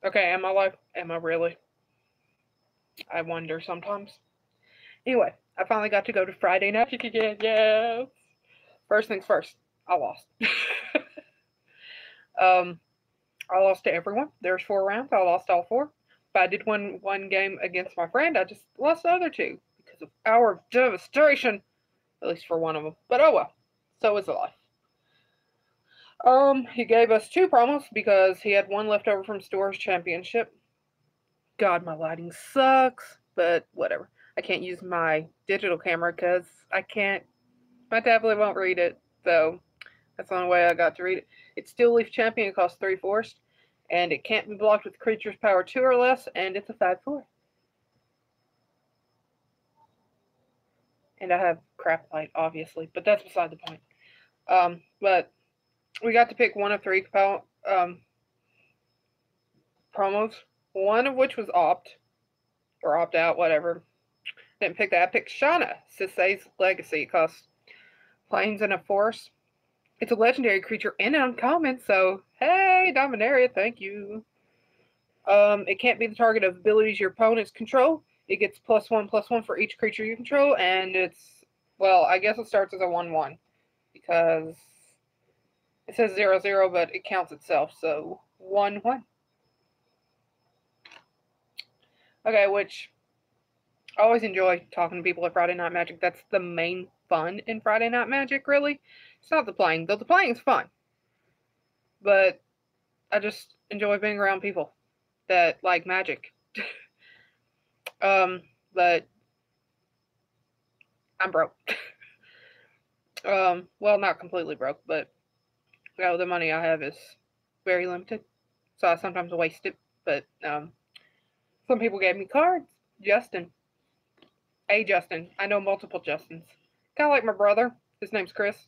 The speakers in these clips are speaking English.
Okay, am I live? Am I really? I wonder sometimes. Anyway, I finally got to go to Friday Night Magic again. Yeah. First things first, I lost. um, I lost to everyone. There's 4 rounds. I lost all 4. But I did win one game against my friend. I just lost the other 2 because of Hour of Devastation. At least for one of them. But oh well. So is life. He gave us 2 promos because he had one left over from Store's Championship. God, my lighting sucks, but whatever. I can't use my digital camera because I can't. My tablet won't read it, so that's the only way I got to read it. It's Steel Leaf Champion. It costs 3 force, and it can't be blocked with creatures power 2 or less, and it's a 5/4. And I have crap light, obviously, but that's beside the point. But we got to pick one of 3 promos, one of which was opt or opt out, whatever. Didn't pick that. I picked Shauna, Sisei's Legacy. It costs planes and a force. It's a legendary creature and an uncommon, so hey, Dominaria, thank you. It can't be the target of abilities your opponents control. It gets +1/+1 for each creature you control, and it's, well, I guess it starts as a 1/1 because it says 0/0, but it counts itself, so 1/1. Okay, which I always enjoy talking to people at Friday Night Magic. That's the main fun in Friday Night Magic, really. It's not the playing, though the playing is fun. But I just enjoy being around people that like magic. But I'm broke. Well, not completely broke, but the money I have is very limited, so I sometimes waste it. But some people gave me cards. Justin, Justin. I know multiple Justins. Kind of like my brother. His name's Chris.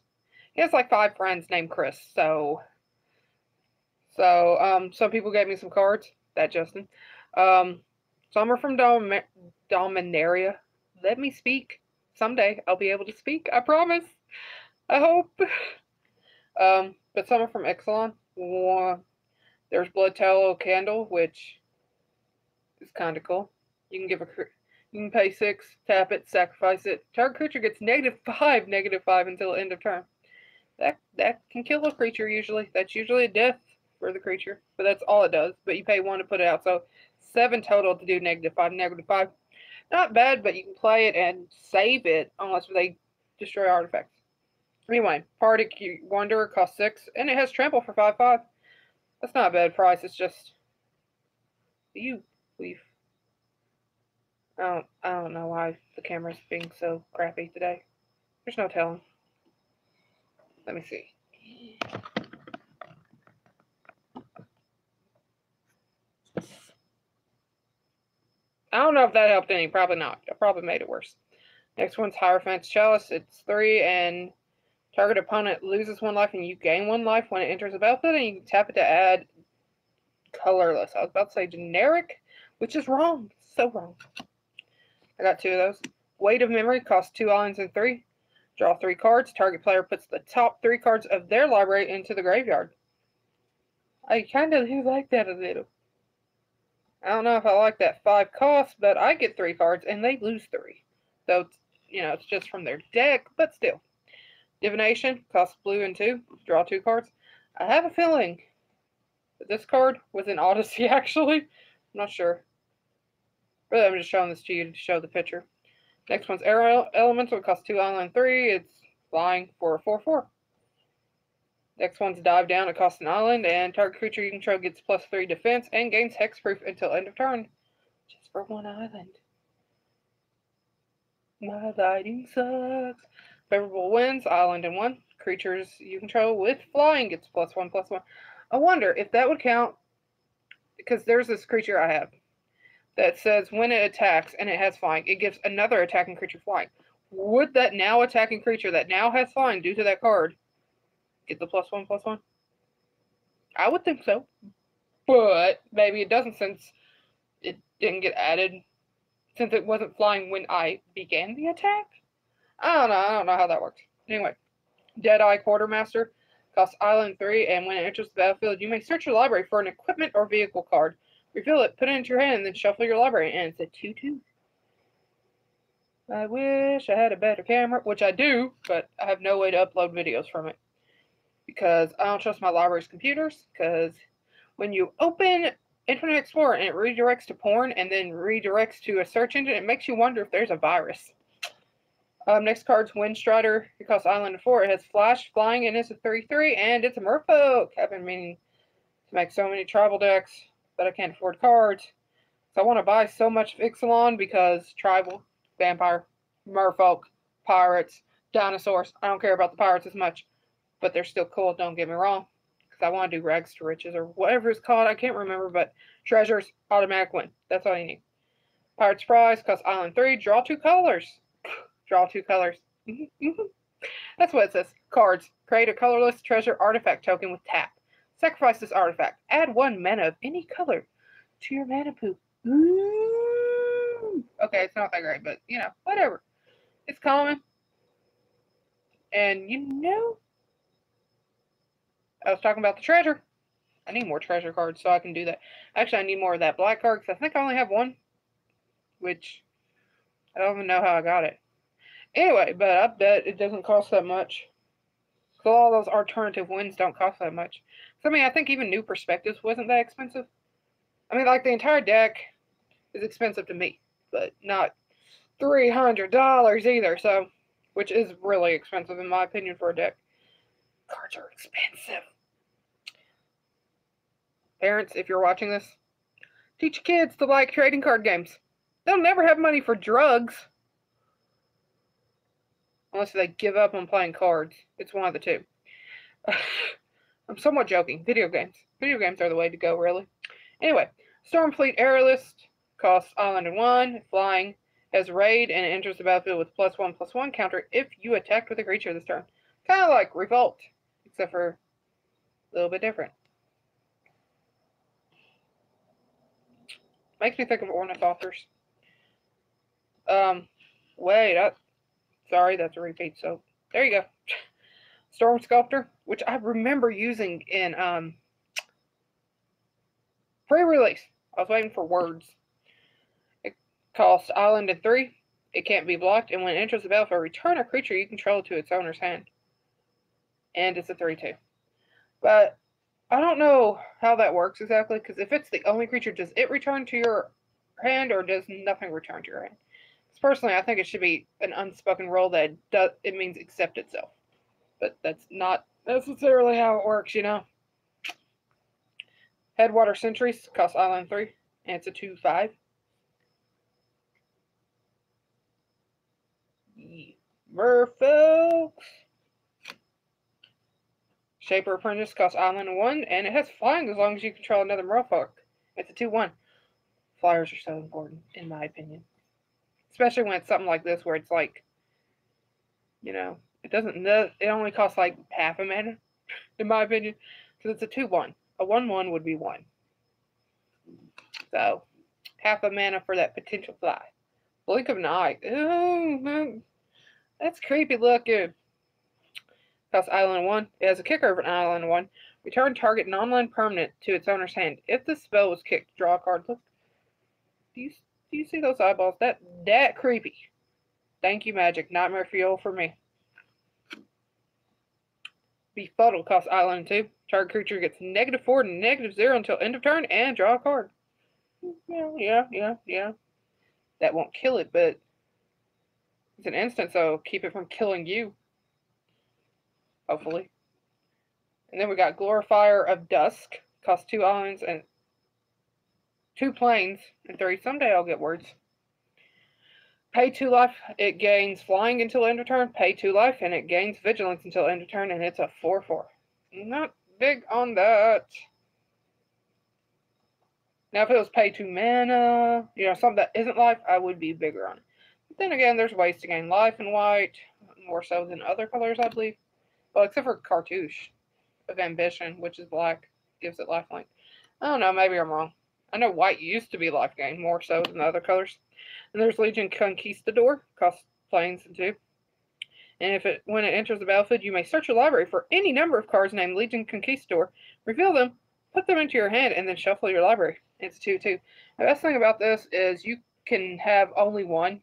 He has like 5 friends named Chris. So some people gave me some cards. That Justin. Um, some are from Dominaria. Let me speak. Someday I'll be able to speak. I promise. I hope. But some are from Exelon. There's Blood Tallow Candle, which is kind of cool. You can you can pay 6, tap it, sacrifice it. Target creature gets -5 until end of turn. That can kill a creature usually. That's usually a death for the creature, but that's all it does. But you pay 1 to put it out, so 7 total to do -5, -5. Not bad, but you can play it and save it unless they destroy artifacts. Anyway, Party Wanderer costs 6, and it has Trample for 5/5. That's not a bad price. It's just you leave. I don't know why the camera's being so crappy today. There's no telling. Let me see. I don't know if that helped any. Probably not. I probably made it worse. Next one's Hierophant's Chalice. It's 3, and target opponent loses 1 life, and you gain 1 life when it enters the battlefield, and you can tap it to add colorless. I was about to say generic, which is wrong. So wrong. I got 2 of those. Weight of Memory costs 2 islands and 3. Draw 3 cards. Target player puts the top 3 cards of their library into the graveyard. I kind of do like that a little. I don't know if I like that 5 cost, but I get 3 cards and they lose 3. So, it's just from their deck, but still. Divination costs blue and 2. Draw 2 cards. I have a feeling that this card was in Odyssey, actually. I'm not sure. Really, I'm just showing this to you to show the picture. Next one's Air Elemental. It costs 2 island and 3. It's flying for a 4/4. Next one's Dive Down. It costs an island, and target creature you control gets +3 defense and gains hexproof until end of turn. Just for 1 island. My lighting sucks. Favorable winds, island and 1. Creatures you control with flying gets +1/+1. I wonder if that would count, because there's this creature I have that says when it attacks and it has flying, it gives another attacking creature flying. Would that now attacking creature that now has flying due to that card get the +1/+1? I would think so. But maybe it doesn't, since it didn't get added, since it wasn't flying when I began the attack? I don't know how that works. Anyway, Deadeye Quartermaster costs island 3, and when it enters the battlefield, you may search your library for an equipment or vehicle card Refill it, put it into your hand, and then shuffle your library. And it's a 2-2. I wish I had a better camera, which I do, but I have no way to upload videos from it. Because I don't trust my library's computers, because when you open Internet Explorer and it redirects to porn and then redirects to a search engine, it makes you wonder if there's a virus. Next card's Windstrider. It costs Island 4. It has Flash, Flying, and it's a 3-3, and it's a Merfolk. I've been meaning to make so many tribal decks, but I can't afford cards. So I want to buy so much Ixalan because tribal, vampire, Merfolk, pirates, dinosaurs. I don't care about the pirates as much, but they're still cool, don't get me wrong. Because I want to do Rags to Riches or whatever it's called. I can't remember, but treasures, automatic win. That's all you need. Pirate's Prize costs Island 3. Draw 2 colors. Draw 2 colors. That's what it says. Cards. Create a colorless treasure artifact token with tap. Sacrifice this artifact. Add 1 mana of any color to your mana pool. Ooh. Okay, it's not that great, but, you know, whatever. It's common. And, you know, I was talking about the treasure. I need more treasure cards so I can do that. Actually, I need more of that black card because I think I only have 1. Which, I don't even know how I got it. Anyway, but I bet it doesn't cost that much. So all those alternative wins don't cost that much. So, I mean, I think even New Perspectives wasn't that expensive. I mean, like, the entire deck is expensive to me. But not $300 either. So, which is really expensive in my opinion for a deck. Cards are expensive. Parents, if you're watching this, teach your kids to like trading card games. They'll never have money for drugs. Unless they give up on playing cards. It's one of the two. I'm somewhat joking. Video games. Video games are the way to go, really. Anyway, Stormfleet Aerialist costs Island 1, Flying, has Raid, and enters the battlefield with +1/+1 counter if you attacked with a creature this turn. Kind of like Revolt, except for a little bit different. Makes me think of Ornithopters. Wait, sorry, that's a repeat, so there you go. Storm Sculptor, which I remember using in pre-release. I was waiting for words. It costs Island 3. It can't be blocked, and when it enters the battlefield, return a creature you control to its owner's hand. And it's a 3/2. But I don't know how that works exactly, because if it's the only creature, does it return to your hand, or does nothing return to your hand? Personally, I think it should be an unspoken rule that it means accept itself. But that's not necessarily how it works, you know. Headwater Sentries costs Island 3, and it's a 2/5. Merfolk. Shaper Apprentice costs Island 1, and it has Flying as long as you control another Merfolk. It's a 2/1. Flyers are so important, in my opinion. Especially when it's something like this, where it's like, you know, it only costs like half a mana, in my opinion, because it's a 2/1. A 1/1 would be 1. So, half a mana for that potential fly. Blink of an Eye. Ooh, man. That's creepy looking. Costs Island 1. It has a kicker of an Island 1. Return target non-land permanent to its owner's hand. If the spell was kicked, draw a card. Look. Do you see those eyeballs? That creepy. Thank you, Magic. Nightmare fuel for me. Befuddle costs Island 2. Target creature gets -4 to -0 until end of turn and draw a card. Yeah. That won't kill it, but it's an instant, so keep it from killing you. Hopefully. And then we got Glorifier of Dusk. Costs 2 islands and 2 planes and 3. Someday I'll get words. Pay 2 life. It gains Flying until end of turn. Pay 2 life, and it gains Vigilance until end of turn, and it's a 4/4. Not big on that. Now, if it was pay 2 mana, you know, something that isn't life, I would be bigger on it. But then again, there's ways to gain life in white, more so than other colors, I believe. Well, except for Cartouche of Ambition, which is black, gives it lifelink. I don't know, maybe I'm wrong. I know white used to be life gain more so than the other colors. And there's Legion Conquistador, costs planes and 2. And when it enters the battlefield, you may search your library for any number of cards named Legion Conquistador, reveal them, put them into your hand, and then shuffle your library. It's 2/2. The best thing about this is you can have only one.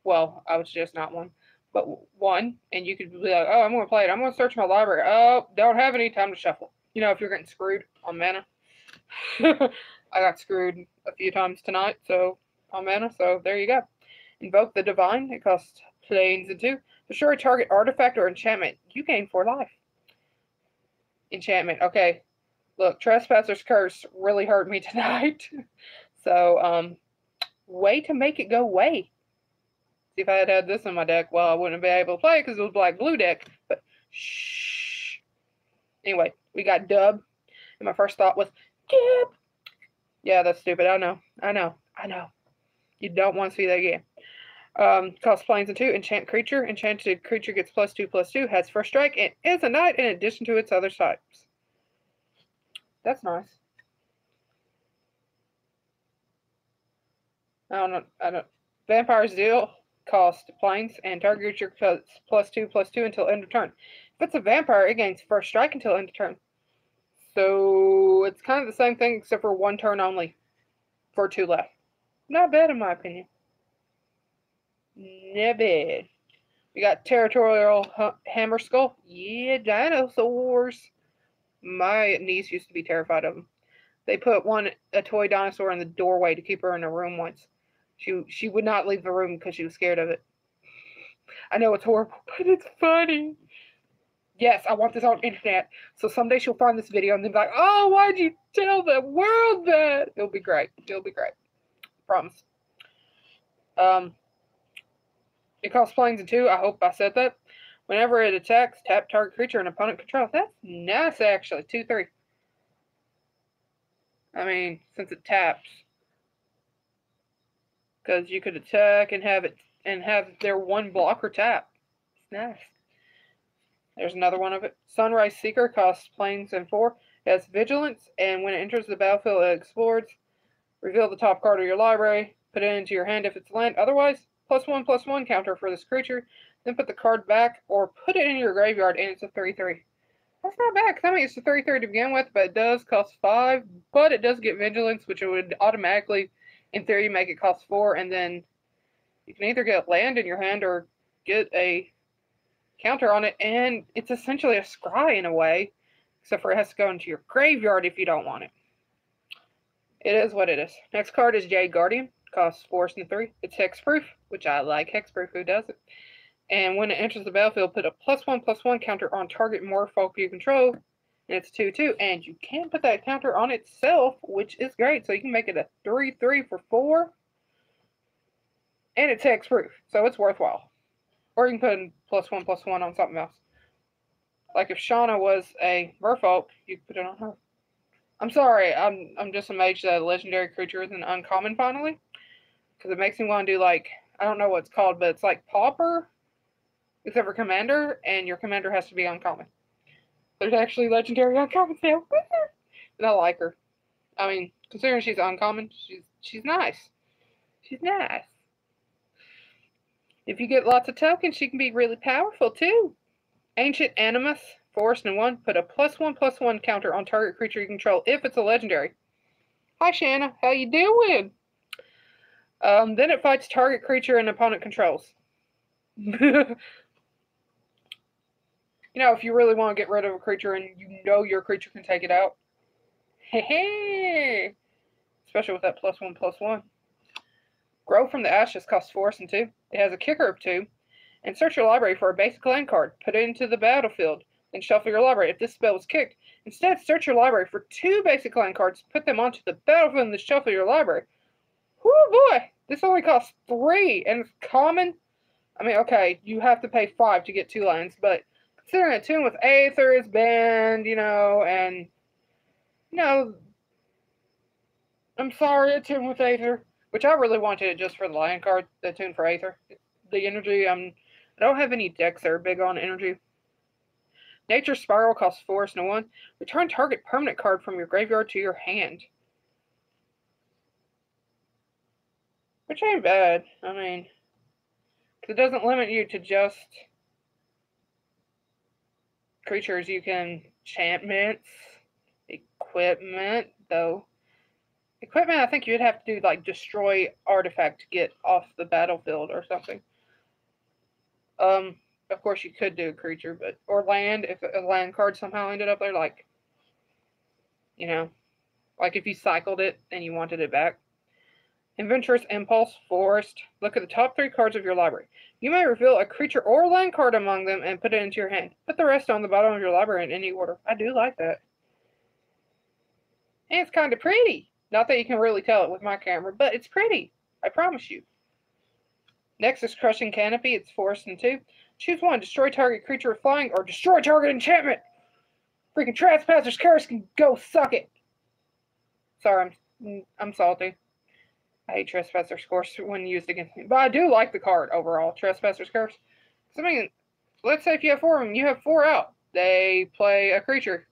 Well, I would suggest not one, but one, and you could be like, oh, I'm going to play it. I'm going to search my library. Oh, don't have any time to shuffle. You know, if you're getting screwed on mana. I got screwed a few times tonight, so on mana. So there you go. Invoke the Divine. It costs planes and 2. Destroy target artifact or enchantment. You gain 4 life. Enchantment. Okay. Look, Trespasser's Curse really hurt me tonight. So, way to make it go away. See, if I had this in my deck, well, I wouldn't be able to play because it was black-blue deck. But, shh. Anyway, we got Dub. And my first thought was, Dub. Yeah, that's stupid. I know. You don't want to see that again. Cost planes and 2. Enchant creature. Enchanted creature gets +2/+2. Has first strike and is a knight in addition to its other types. That's nice. I don't. Vampire's Zeal cost planes and target creature gets +2/+2 until end of turn. If it's a vampire, it gains first strike until end of turn. So it's kind of the same thing except for 1 turn only for 2 left. Not bad in my opinion. Not bad. We got Territorial Hammerskull. Yeah, dinosaurs. My niece used to be terrified of them. They put a toy dinosaur in the doorway to keep her in a room once. She would not leave the room because she was scared of it. I know it's horrible, but it's funny. Yes, I want this on internet. So someday she'll find this video and then be like, oh, why'd you tell the world that? It'll be great. Promise. It costs planes and 2. I hope I said that. Whenever it attacks, tap target creature and opponent control. That's nice, actually. 2/3. I mean, since it taps, because you could attack and have their 1 blocker tap. It's nice. There's another one of it. Sunrise Seeker costs planes and 4. It has vigilance, and when it enters the battlefield, it explodes. Reveal the top card of your library. Put it into your hand if it's land. Otherwise, +1/+1 counter for this creature. Then put the card back or put it in your graveyard, and it's a 3/3. That's not bad, because I mean, it's a 3/3 to begin with, but it does cost 5. But it does get vigilance, which it would automatically, in theory, make it cost 4. And then you can either get land in your hand or get a counter on it, and it's essentially a scry in a way, except for it has to go into your graveyard if you don't want it. It is what it is. Next card is Jade Guardian. Costs 4 and 3. It's hexproof, which I like. Hexproof, who does it? And when it enters the battlefield, put a +1/+1 counter on target merfolk you control. And it's 2/2. And you can put that counter on itself, which is great. So you can make it a 3/3 for 4. And it's hexproof, so it's worthwhile. Or you can put a +1/+1 on something else. Like if Shauna was a merfolk, you could put it on her. I'm sorry, I'm just amazed that a legendary creature is an uncommon finally. Because it makes me want to do, like, I don't know what it's called, but it's like Pauper, except for Commander, and your Commander has to be uncommon. There's actually legendary uncommons now. And I like her. I mean, considering she's uncommon, she's nice. She's nice. If you get lots of tokens, she can be really powerful, too. Ancient Animus, 4 and 1. Put a +1/+1 counter on target creature you control if it's a legendary. Hi, Shanna. How you doing? Then it fights target creature and opponent controls. You know, if you really want to get rid of a creature and you know your creature can take it out. Hey, especially with that +1/+1. Grow from the Ashes costs 4 and 2. It has a kicker of 2. And search your library for a basic land card. Put it into the battlefield. Then shuffle your library. If this spell was kicked, instead search your library for 2 basic land cards. Put them onto the battlefield and then shuffle your library. Whoo boy! This only costs 3 and it's common. I mean, okay, you have to pay 5 to get 2 lands, but considering a tune with Aether is banned, and I'm sorry, a tune with Aether, which I really wanted it just for the land card, the tune for Aether. The energy, I don't have any decks that are big on energy. Nature's Spiral costs 4 and 1. Return target permanent card from your graveyard to your hand. Which ain't bad. I mean, it doesn't limit you to just creatures. You can enchantments, equipment, though Equipment, I think you'd have to do like destroy artifact to get off the battlefield or something. Of course you could do a creature, but or land if a land card somehow ended up there, like like if you cycled it and you wanted it back. Adventurous Impulse, Forest. Look at the top 3 cards of your library. You may reveal a creature or land card among them and put it into your hand. Put the rest on the bottom of your library in any order. I do like that. And it's kind of pretty. Not that you can really tell it with my camera, but it's pretty. I promise you. Next is Crushing Canopy. It's Forest and 2. Choose one. Destroy target creature with flying or destroy target enchantment. Freaking Trespasser's Curse can go suck it. Sorry, I'm salty. I hate Trespasser's Curse when used against me. But I do like the card overall, Trespasser's Curse. I mean, let's say if you have 4 of them, you have 4 out. They play a creature.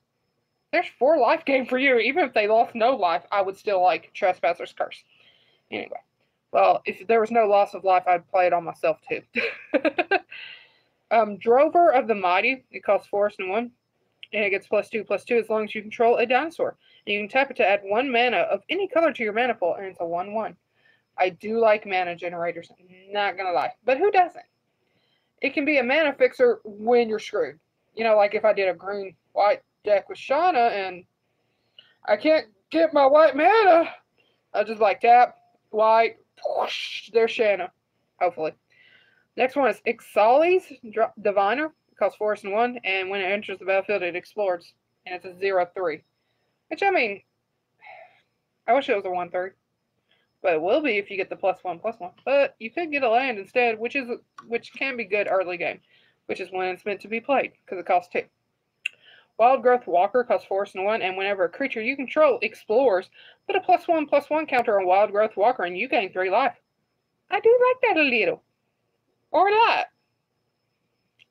There's 4 life gain for you. Even if they lost no life, I would still like Trespasser's Curse. Anyway. Well, if there was no loss of life, I'd play it on myself too. Drover of the Mighty. It costs Forest and 1. And it gets +2/+2 as long as you control a dinosaur. And you can tap it to add 1 mana of any color to your mana pool, and it's a 1/1. I do like mana generators, not gonna lie. But who doesn't? It can be a mana fixer when you're screwed. Like if I did a green-white deck with Shauna and I can't get my white mana, I just like tap, white, whoosh, there's Shanna, hopefully. Next one is Ixalis Diviner. It costs Forest and 1, and when it enters the battlefield, it explodes, and it's a 0/3. Which, I mean, I wish it was a 1/3. But it will be if you get the +1/+1. But you could get a land instead, which can be good early game, which is when it's meant to be played, because it costs 2. Wild Growth Walker costs Forest and 1, and whenever a creature you control explores, put a +1/+1 counter on Wild Growth Walker, and you gain 3 life. I do like that a little. Or a lot.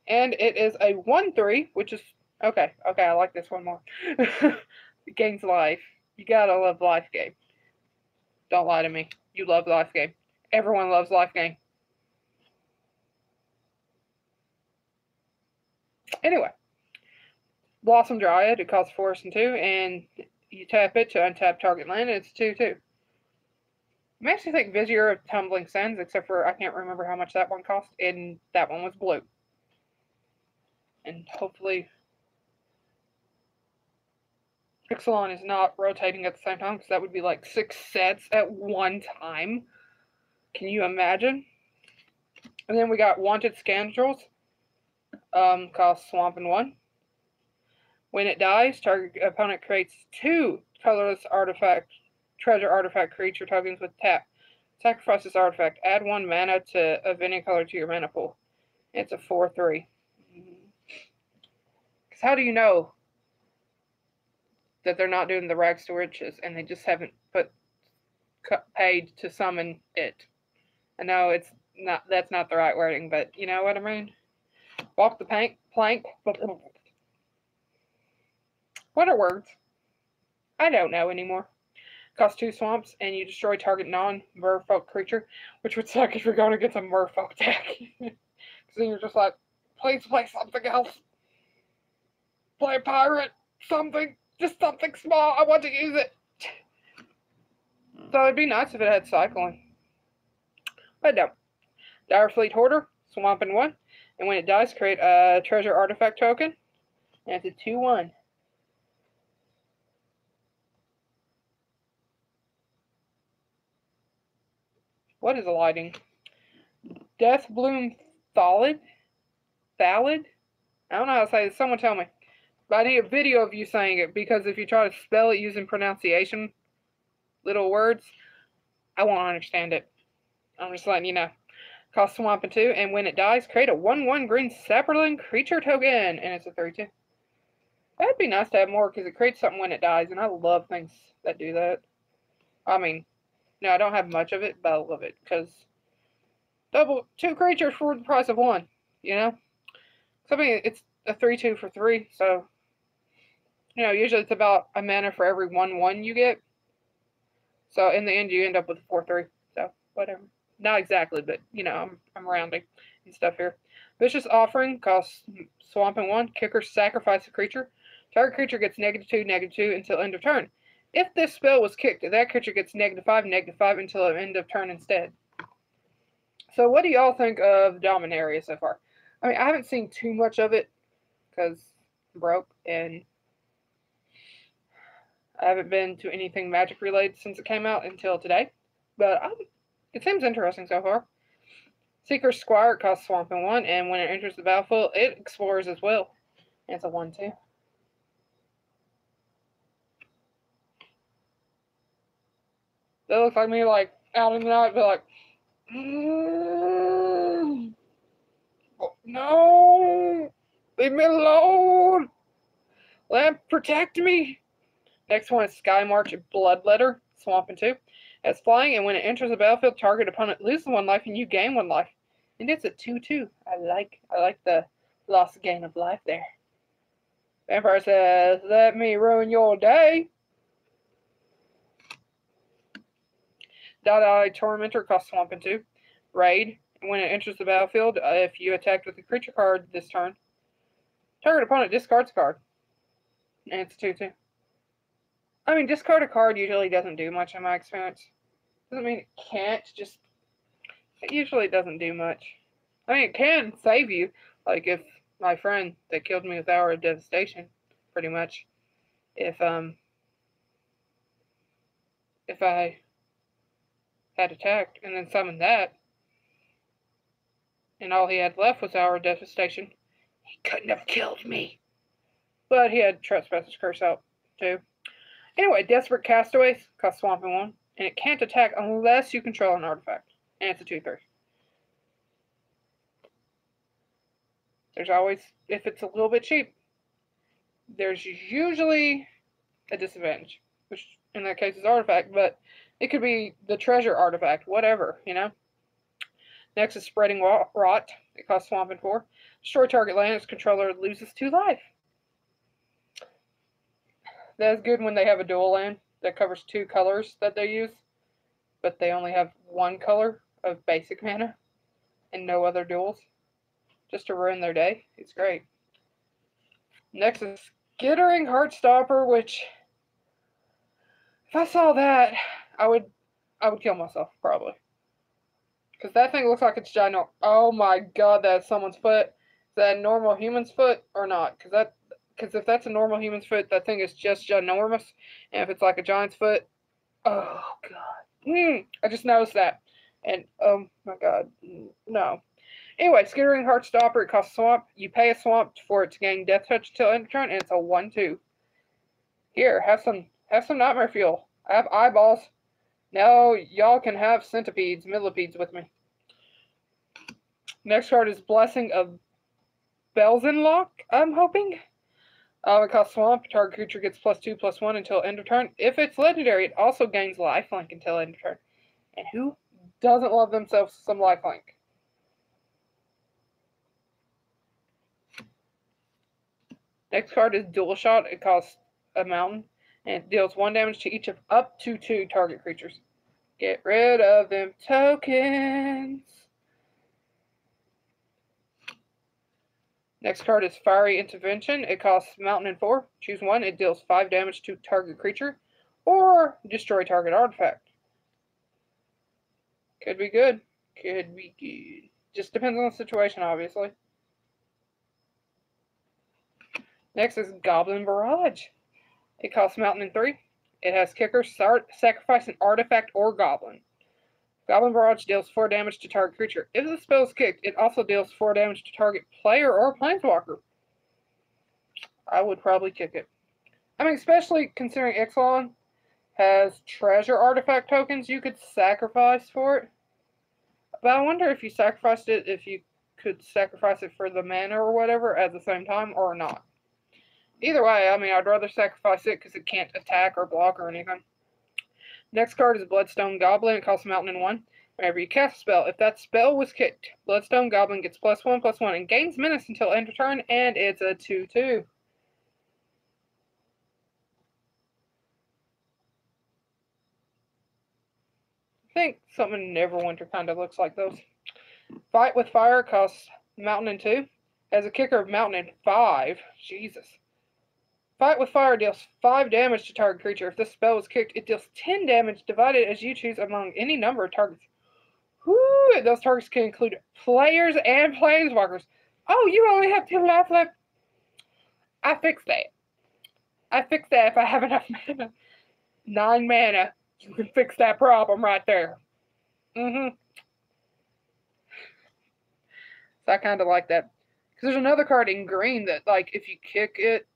And it is a 1/3, which is... Okay, I like this one more. It gains life. You gotta love life gain. Don't lie to me. You love life gain. Everyone loves life gain. Anyway. Blossom Dryad. It costs Forest and 2, and you tap it to untap target land, and it's 2/2. Makes me think Vizier of Tumbling Sands, except for I can't remember how much that one cost, and that one was blue. And hopefully Ixalan is not rotating at the same time, because that would be like 6 sets at one time. Can you imagine? And then we got Wanted Scoundrels. Costs Swamp and 1. When it dies, target opponent creates 2 colorless treasure artifact creature tokens with tap. Sacrifice this artifact. Add 1 mana of any color to your mana pool. It's a 4/3. Because how do you know that they're not doing the rags to riches and they just haven't paid to summon it? I know that's not the right wording, but you know what I mean? Walk the plank. What are words? I don't know anymore. Cost 2 swamps, and you destroy target non-merfolk creature, which would suck if you're going against a merfolk deck. Because then you're just like, please play something else. Play a pirate, something, just something small. I want to use it. So it'd be nice if it had cycling. But no. Direfleet Hoarder, Swamp and 1. And when it dies, create a treasure artifact token. And it's a 2/1. What is the lighting? Deathbloom Thallid? I don't know how to say it. Someone tell me. But I need a video of you saying it, because if you try to spell it using pronunciation, little words, I won't understand it. I'm just letting you know. Cost Swamp and 2, and when it dies, create a 1/1 green Saproling creature token, and it's a 3/2. That'd be nice to have more, because it creates something when it dies, and I love things that do that. I mean, no, I don't have much of it, but I love it, because 2 creatures for the price of 1, you know? So, I mean, it's a 3/2 for 3, so, usually it's about a mana for every 1/1 you get. So, in the end, you end up with a 4/3, so, whatever. Not exactly, but, I'm rounding and stuff here. Vicious Offering costs Swamp and 1. Kicker, sacrifice a creature. Target creature gets -2/-2 until end of turn. If this spell was kicked, that creature gets -5/-5 until the end of turn instead. So what do y'all think of Dominaria so far? I mean, I haven't seen too much of it because I'm broke and I haven't been to anything Magic related since it came out until today. But it seems interesting so far. Seeker's Squire costs Swamp and 1, and when it enters the battlefield, it explores as well. And it's a 1/2. That looks like me, like, out in the night, but like, oh, no, leave me alone. Lamp, protect me. Next one is Sky March Bloodletter, Swamp and 2. It's flying, and when it enters the battlefield, target opponent loses 1 life, and you gain 1 life. And it's a 2/2. I like the lost gain of life there. Vampire says, "Let me ruin your day." Dot Tormentor costs Swamp and 2. Raid. When it enters the battlefield, if you attacked with a creature card this turn, target opponent discards a card. And it's 2/2. I mean, discard a card usually doesn't do much in my experience. Doesn't mean it can't, just it usually doesn't do much. I mean, it can save you, like if my friend that killed me with Hour of Devastation, pretty much. If I had attacked and then summoned that, and all he had left was Hour of Devastation, he couldn't have killed me. But he had Trespasser's Curse out too. Anyway, Desperate Castaways costs Swamp and 1, and it can't attack unless you control an artifact. And it's a 2/3. There's always, if it's a little bit cheap, there's usually a disadvantage, which in that case is artifact, but it could be the treasure artifact, whatever, you know. Next is Spreading Rot. It costs Swamp and 4. Destroy target land, its controller loses 2 life. That's good when they have a dual land that covers 2 colors that they use, but they only have 1 color of basic mana and no other duals, just to ruin their day. It's great. Next is Skittering Heartstopper, which, if I saw that, I would kill myself, probably. Because that thing looks like it's ginormous. Oh my god, that's someone's foot. Is that a normal human's foot or not? Because if that's a normal human's foot, that thing is just ginormous. And if it's like a giant's foot, oh god. I just noticed that. And oh my god, no. Anyway, Skittering Heartstopper, it costs Swamp. You pay a Swamp for it to gain Death Touch until end of turn, and it's a 1/2. Here, have some Nightmare Fuel. I have eyeballs. Now y'all can have centipedes, millipedes with me. Next card is Blessing of Belzenlock, I'm hoping. It costs Swamp. Target creature gets +2/+1 until end of turn. If it's legendary, it also gains lifelink until end of turn. And who doesn't love themselves some lifelink? Next card is Dual Shot. It costs a mountain, and it deals 1 damage to each of up to 2 target creatures. Get rid of them tokens. Next card is Fiery Intervention. It costs mountain and 4. Choose 1. It deals 5 damage to target creature, or destroy target artifact. Could be good. Could be good. Just depends on the situation, obviously. Next is Goblin Barrage. It costs mountain and 3. It has kicker, sacrifice an artifact or goblin. Goblin Barrage deals 4 damage to target creature. If the spell is kicked, it also deals 4 damage to target player or planeswalker. I would probably kick it. I mean, especially considering Ixalan has treasure artifact tokens you could sacrifice for it. But I wonder if you sacrificed it, if you could sacrifice it for the mana or whatever at the same time or not. Either way, I mean, I'd rather sacrifice it because it can't attack or block or anything. Next card is Bloodstone Goblin. It costs mountain and 1. Whenever you cast a spell, if that spell was kicked, Bloodstone Goblin gets +1/+1 and gains menace until end of turn, and it's a 2/2. I think something in Neverwinter kind of looks like those. Fight with Fire costs mountain and 2. Has a kicker of mountain and 5. Jesus. Fight with Fire deals 5 damage to target creature. If this spell is kicked, it deals 10 damage divided as you choose among any number of targets. Whoo! Those targets can include players and planeswalkers. Oh, you only have 2 life left. I fixed that. If I have enough mana. 9 mana. You can fix that problem right there. So I kind of like that. Because there's another card in green that, like, if you kick it,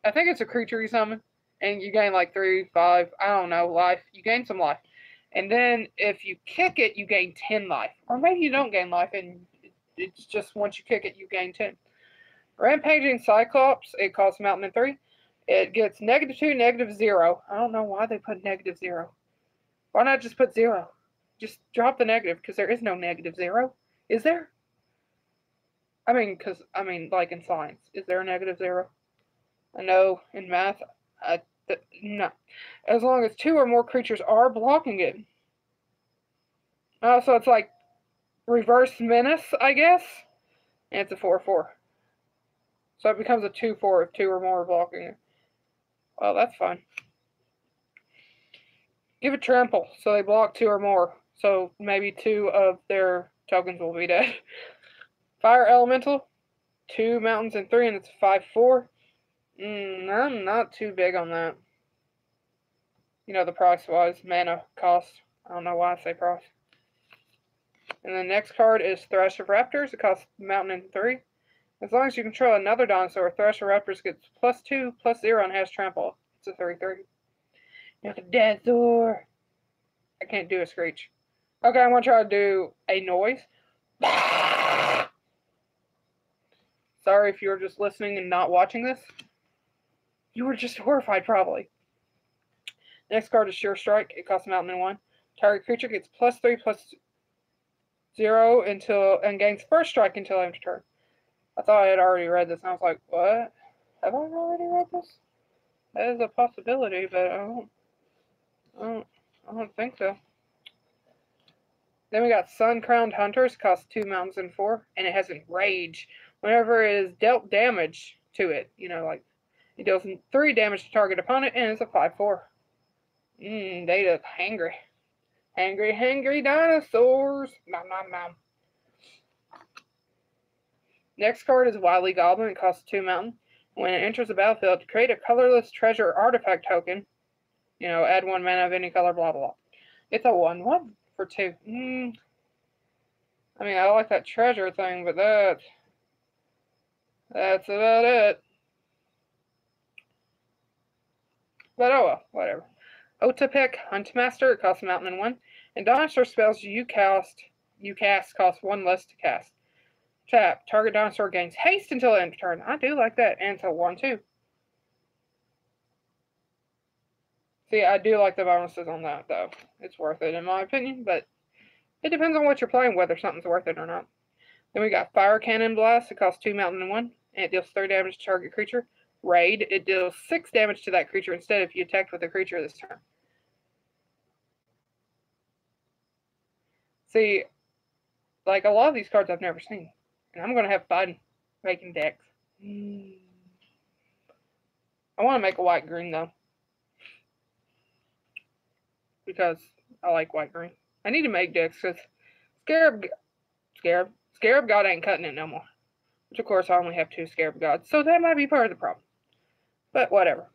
I think it's a creature you summon, and you gain like 3, 5, I don't know, life. You gain some life. And then if you kick it, you gain 10 life. Or maybe you don't gain life, and it's just once you kick it, you gain 10. Rampaging Cyclops, it costs Mountain in 3. It gets -2, -0. I don't know why they put -0. Why not just put 0? Just drop the negative, because there is no -0. Is there? I mean, like in science, is there a -0? I know in math, no. As long as 2 or more creatures are blocking it. So it's like reverse menace, I guess. And it's a 4/4. So it becomes a 2/4 if 2 or more are blocking it. Well, that's fine. Give it trample, so they block 2 or more. So maybe 2 of their tokens will be dead. Fire Elemental, 2 mountains and 3, and it's 5/4. I'm not too big on that. You know, the price-wise, mana cost. I don't know why I say price. And the next card is Thresh of Raptors. It costs Mountain in 3. As long as you control another dinosaur, Thresh of Raptors gets +2/+0 and has trample. It's a 3/3. You're the dinosaur. I can't do a screech. Okay, I'm going to try to do a noise. Sorry if you were just listening and not watching this. You were just horrified, probably. Next card is Sure Strike. It costs Mountain in 1. Target creature gets +3/+0 and gains first strike until end of turn. I thought I had already read this, and I was like, what? Have I already read this? That is a possibility, but I don't think so. Then we got Sun Crowned Hunters. Costs 2 mountains and 4, and it has Enrage. Whenever it is dealt damage to it, you know, like it deals 3 damage to target opponent, and it's a 5/4. They look hangry. Hangry dinosaurs. Nom. Next card is Wily Goblin. It costs 2 mountain. When it enters the battlefield, create a colorless treasure artifact token. You know, add 1 mana of any color, blah, blah. It's a 1/1 for 2. I mean, I like that treasure thing, but that's about it. But oh well, whatever. Otepec Huntmaster. It costs Mountain in 1. And dinosaur spells you cast cost 1 less to cast. Tap. Target dinosaur gains haste until end of turn. I do like that. And it's a 1/2. See, I do like the bonuses on that, though. It's worth it, in my opinion, but it depends on what you're playing, whether something's worth it or not. Then we got Fire Cannon Blast. It costs 2 mountain and 1, and it deals 3 damage to target creature. Raid. It deals 6 damage to that creature instead if you attacked with a creature this turn. See, like a lot of these cards I've never seen, and I'm going to have fun making decks. I want to make a white-green, though, because I like white-green. I need to make decks because Scarab God ain't cutting it no more. Which, of course, I only have 2 Scarab Gods, so that might be part of the problem. But whatever.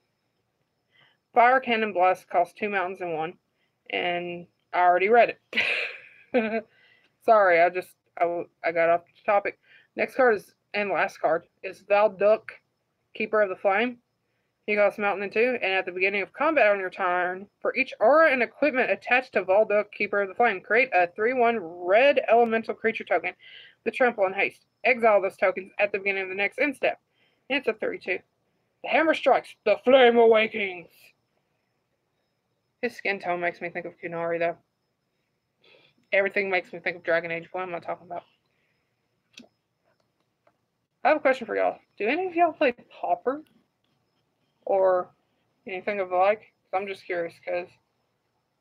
Fire Cannon Blast costs 2 mountains and 1, and I already read it. Sorry, I got off the topic. Next card is, and last card, is Valduk, Keeper of the Flame. He costs Mountain in 2, and at the beginning of combat on your turn, for each aura and equipment attached to Valduk, Keeper of the Flame, create a 3/1 red elemental creature token with trample and haste. Exile those tokens at the beginning of the next end step. And it's a 3/2. The hammer strikes. The flame awakens. His skin tone makes me think of Kunari, though. Everything makes me think of Dragon Age. What am I talking about? I have a question for y'all. Do any of y'all play Pauper? Or anything of the like? I'm just curious, because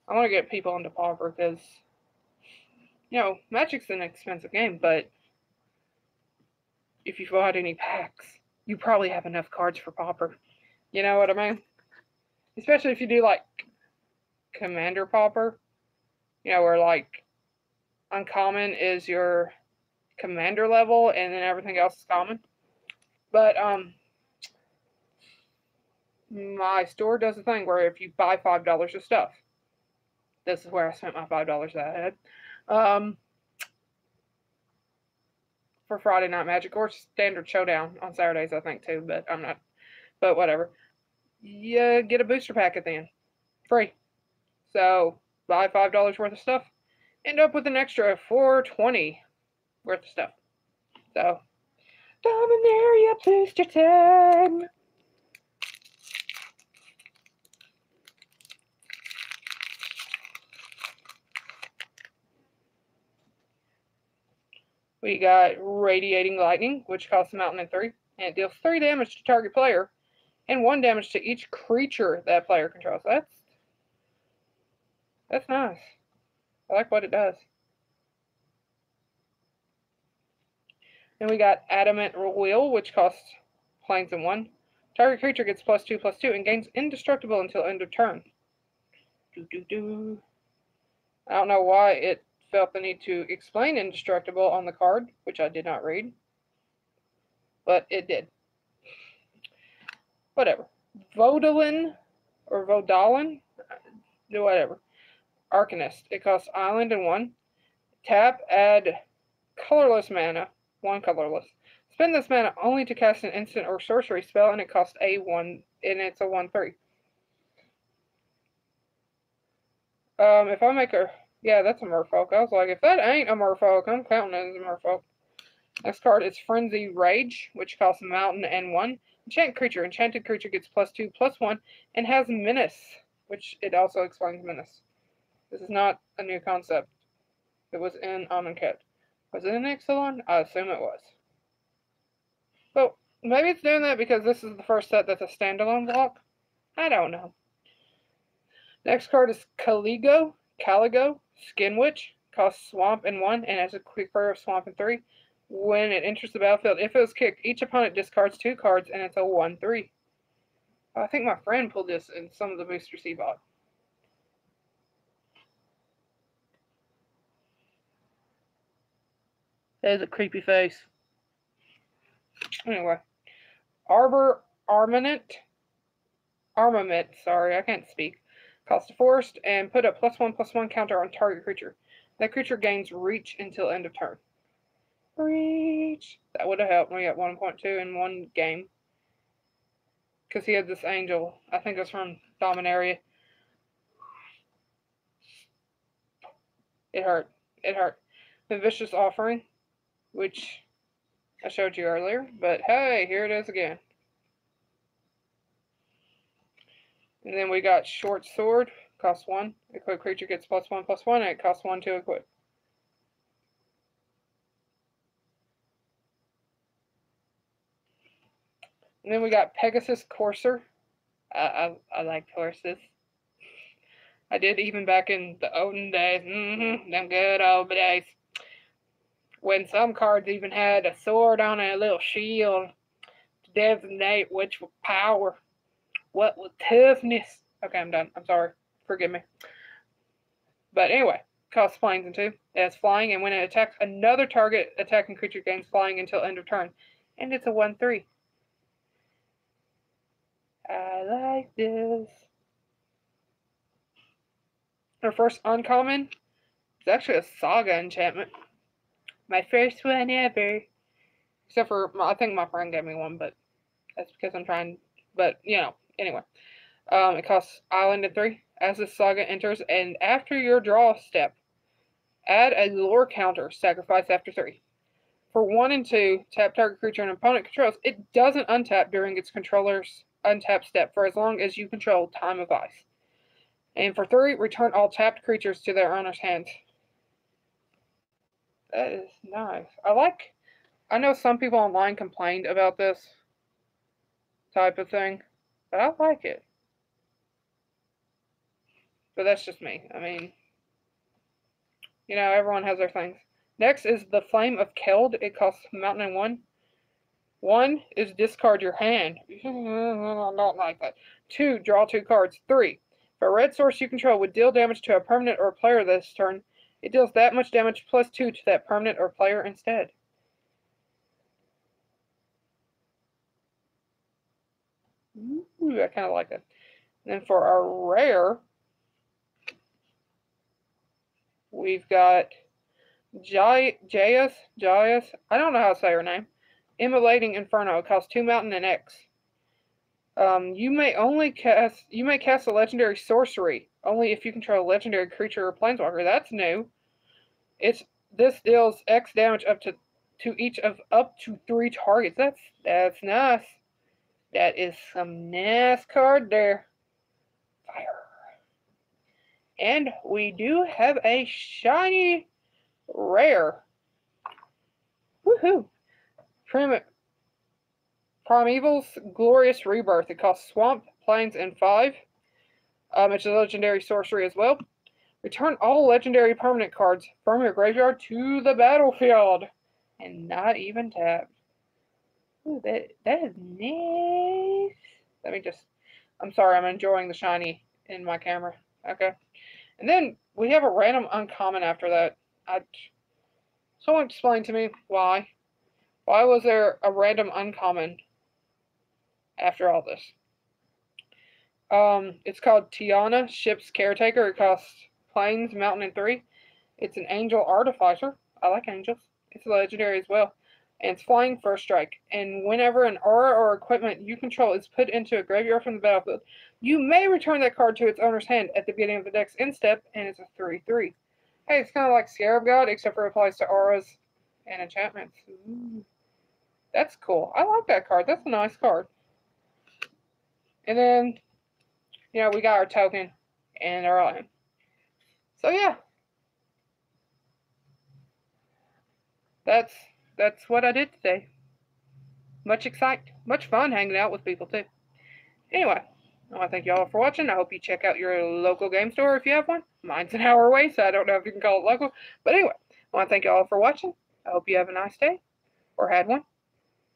I want to get people into Pauper, because, you know, Magic's an expensive game, but if you've bought any packs, you probably have enough cards for Pauper. You know what I mean? Especially if you do like Commander Pauper, you know, where like uncommon is your commander level and then everything else is common. But my store does a thing where if you buy $5 of stuff, this is where I spent my $5 that I had. For Friday Night Magic or Standard Showdown on Saturdays, I think too, but I'm not. But whatever. You get a booster pack at the end, free. So buy $5 worth of stuff, end up with an extra $4.20 worth of stuff. So Dominaria booster time. We got Radiating Lightning, which costs a mountain in 3, and it deals 3 damage to target player and 1 damage to each creature that player controls. That's nice. I like what it does. Then we got Adamant Wheel, which costs planes in 1. Target creature gets +2/+2 and gains indestructible until end of turn. I don't know why it felt the need to explain indestructible on the card, which I did not read, but it did. Whatever. Vodalin, or Vodalin, whatever. Arcanist. It costs island and 1. Tap, add colorless mana, 1 colorless. Spend this mana only to cast an instant or sorcery spell, and it costs a 1, and it's a 1/3. If I make a, yeah, that's a merfolk. I was like, if that ain't a merfolk, I'm counting it as a merfolk. Next card is Frenzy Rage, which costs a mountain and 1. Enchanted creature. Enchanted creature gets +2/+1 and has Menace, which it also explains Menace. This is not a new concept. It was in Amonkhet. Was it in Ixalan? I assume it was. Well, maybe it's doing that because this is the first set that's a standalone block. I don't know. Next card is Caligo, Skin Witch. Costs Swamp in 1 and has a quick prayer of Swamp in 3. When it enters the battlefield, if it was kicked, each opponent discards 2 cards and it's a 1/3. I think my friend pulled this in some of the boosters he bought. That is a creepy face. Anyway. Armament, sorry, I can't speak. Cost a forest and put a +1/+1 counter on target creature. That creature gains reach until end of turn. Reach. That would have helped me at 1.2 in one game. Because he had this angel. I think it was from Dominaria. It hurt. It hurt. The Vicious Offering, which I showed you earlier. But hey, here it is again. And then we got Short Sword. Costs 1. Equip creature gets +1/+1 and it costs 1 to equip. And then we got Pegasus Courser. I like horses. I did even back in the olden days. Them good old days. When some cards even had a sword on it, a little shield to designate which was power, what was toughness. Okay, I'm done. I'm sorry. Forgive me. But anyway, costs planes in 2. It has flying, and when it attacks another target, attacking creature gains flying until end of turn. And it's a 1/3. I like this. Our first uncommon is actually a Saga enchantment. My first one ever. Except for, I think my friend gave me one, but that's because I'm trying. But, you know, anyway. It costs island in 3. As this Saga enters, and after your draw step, add a lore counter, sacrifice after 3. For 1 and 2, tap target creature an opponent controls. It doesn't untap during its controller's untap step for as long as you control Time of Ice. And for 3, return all tapped creatures to their owner's hands. That is nice. I know some people online complained about this type of thing, but I like it. But that's just me. I mean, you know, everyone has their things. Next is the Flame of Keld. It costs mountain and 1. 1 is discard your hand. I don't like that. 2, draw 2 cards. 3, if a red source you control would deal damage to a permanent or player this turn, it deals that much damage plus 2 to that permanent or player instead. Ooh, I kind of like it. And then for our rare, we've got Jayus, I don't know how to say her name. Immolating Inferno. It costs 2 mountain and X. You may cast a legendary sorcery only if you control a legendary creature or planeswalker. That's new. This deals X damage up to each of up to 3 targets. That's nice. That is some nice card there. Fire. And we do have a shiny rare. Woohoo! Primeval's Glorious Rebirth. It costs Swamp, Plains, and 5. It's a legendary sorcery as well. Return all legendary permanent cards from your graveyard to the battlefield. And not even tapped. Ooh, that is nice. I'm sorry, I'm enjoying the shiny in my camera. Okay. And then we have a random uncommon after that. Someone explain to me why. Why was there a random uncommon after all this? It's called Tiana, Ship's Caretaker. It costs Plains, Mountain, and 3. It's an Angel Artificer. I like angels. It's legendary as well. And it's flying first strike. And whenever an aura or equipment you control is put into a graveyard from the battlefield, you may return that card to its owner's hand at the beginning of the deck's end step, and it's a 3/3. Hey, it's kind of like Scarab God, except for it applies to auras and enchantments. Ooh, that's cool. I like that card. That's a nice card. And then, we got our token and our item. So yeah, that's what I did today. Much fun hanging out with people too. Anyway, I want to thank you all for watching. I hope you check out your local game store if you have one. Mine's an hour away, so I don't know if you can call it local. But anyway, I want to thank you all for watching. I hope you have a nice day, or had one.